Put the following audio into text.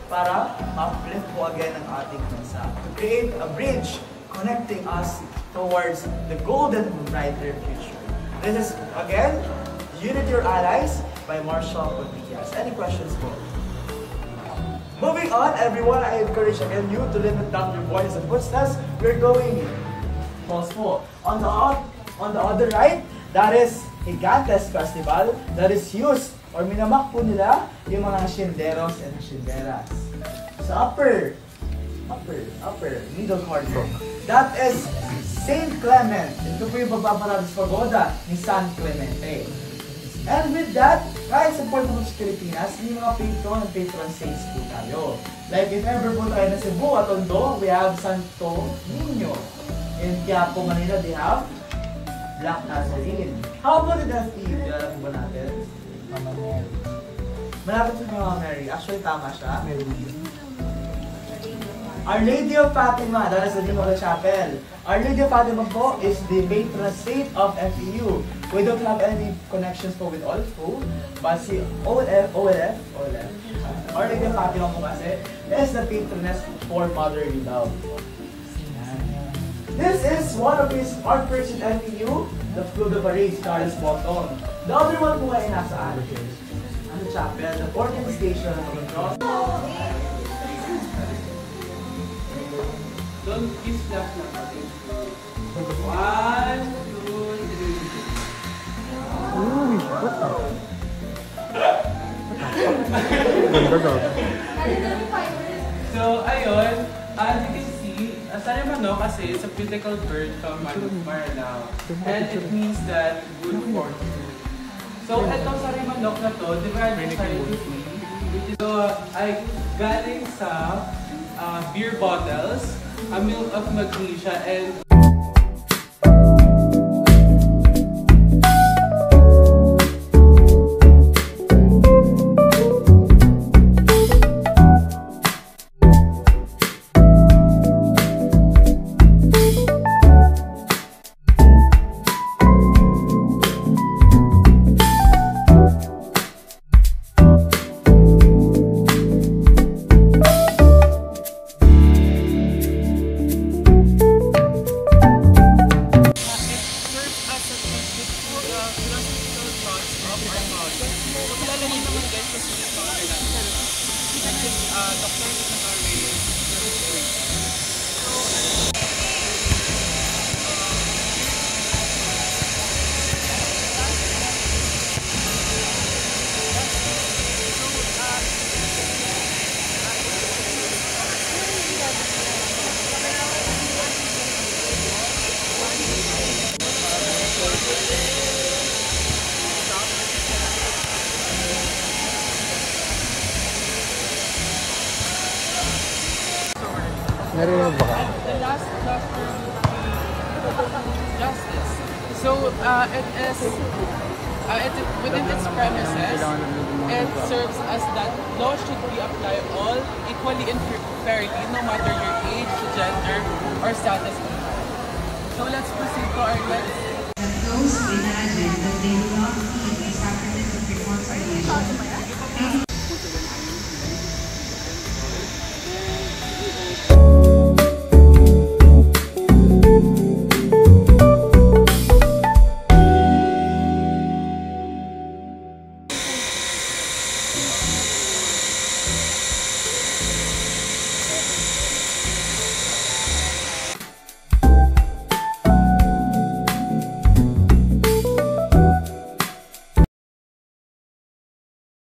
para ma-uplift po again ang ating bansa. To create a bridge connecting us towards the golden brighter future. This is, again, Unity Your Allies by Marshall Rodriguez. Any questions po? Moving on, everyone, I encourage again you to limit down your voice and footsteps. We're going pause po. On the other right, that is Gigantes Festival that is used or minamak po nila yung mga shinderos and shinderas. Sa upper, middle corner, that is Saint Clement. Ito po yung Pagpaparadis Pagoda ni San Clemente. And with that, kahit sa Puerto Rico, Pilipinas, may mga patron and patron saints po tayo. Like if ever po tayo na Cebu at Tondo, we have Santo Niño. In Quiapo, Manila, they have Black Nazarene. How about the FPU? Alam po ba natin? Mama Mary. Malapit sa Mama Mary. Actually, tama siya. Our Lady of Fatima, that is the name of the chapel. Our Lady of Fatima po is the patron saint of FEU. We don't have any connections po with OLFU, but si OLF, Our Lady of Fatima po kasi is the patroness for motherly love. This is one of his artworks in FEU, the Fleur de Paris, Charles Botton. The other one po ay nasaan? Ano chapel? The 14th station of the cross. Don't kiss flash lang natin. 1, 2, 3. So, ayun. As you can see, Sarimano kasi is a biblical bird from Maranao. And it means that good fortune. So, itong Sarimanok na to, divided siya into three. So, ay galing sa beer bottles, a milk of magnesia, and the last chapter justice. So it is within its premises, it serves as that law should be applied all equally and fairly, no matter your age, gender, or status. So let's proceed to our next